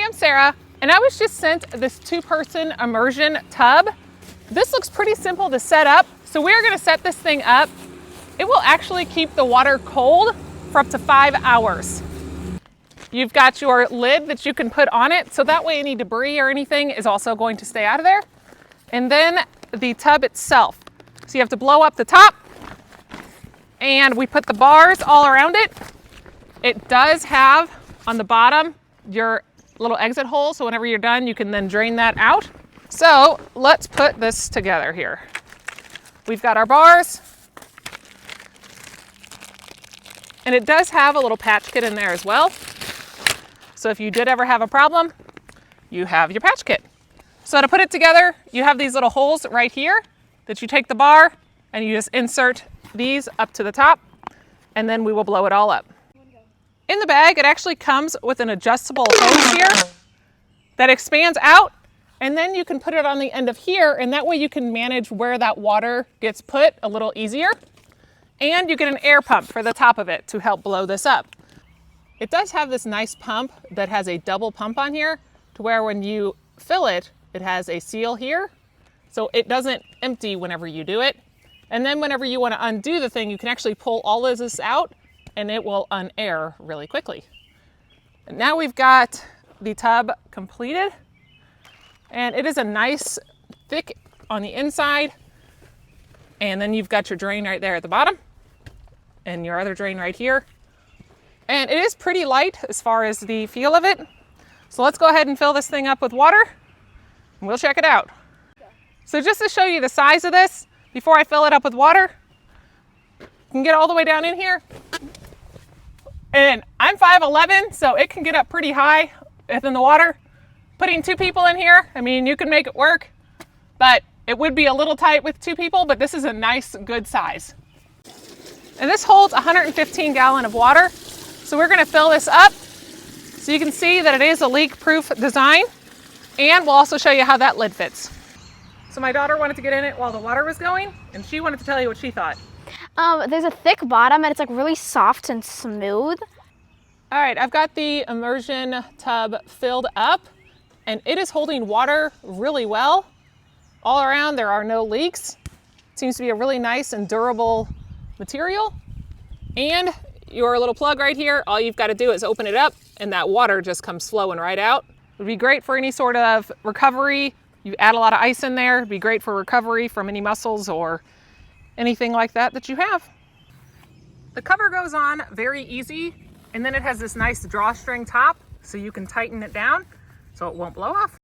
I'm Sarah, and I was just sent this 2-person immersion tub. This looks pretty simple to set up, so we're gonna set this thing up. It will actually keep the water cold for up to 5 hours. You've got your lid that you can put on it, so that way any debris or anything is also going to stay out of there. And then the tub itself. So you have to blow up the top, and we put the bars all around it. It does have on the bottom your little exit hole, so whenever you're done, you can then drain that out. So let's put this together here. We've got our bars, and it does have a little patch kit in there as well. So if you did ever have a problem, you have your patch kit. So to put it together, you have these little holes right here that you take the bar and you just insert these up to the top, and then we will blow it all up. In the bag, it actually comes with an adjustable hose here that expands out, and then you can put it on the end of here, and that way you can manage where that water gets put a little easier. And you get an air pump for the top of it to help blow this up. It does have this nice pump that has a double pump on here to where when you fill it, it has a seal here, so it doesn't empty whenever you do it. And then whenever you want to undo the thing, you can actually pull all of this out and it will unair really quickly. And now we've got the tub completed, and it is a nice thick on the inside, and then you've got your drain right there at the bottom and your other drain right here. And it is pretty light as far as the feel of it. So let's go ahead and fill this thing up with water and we'll check it out. So just to show you the size of this, before I fill it up with water, you can get all the way down in here. And I'm 5'11", so it can get up pretty high within the water. Putting 2 people in here, I mean, you can make it work, but it would be a little tight with 2 people, but this is a nice, good size. And this holds 115 gallons of water. So we're gonna fill this up so you can see that it is a leak-proof design, and we'll also show you how that lid fits. So my daughter wanted to get in it while the water was going, and she wanted to tell you what she thought. There's a thick bottom and it's like really soft and smooth. All right, I've got the immersion tub filled up, and it is holding water really well. All around, there are no leaks. It seems to be a really nice and durable material. And your little plug right here, all you've got to do is open it up and that water just comes flowing right out. It would be great for any sort of recovery. You add a lot of ice in there, it'd be great for recovery from any muscles or anything like that that you have. The cover goes on very easy, and then it has this nice drawstring top so you can tighten it down so it won't blow off.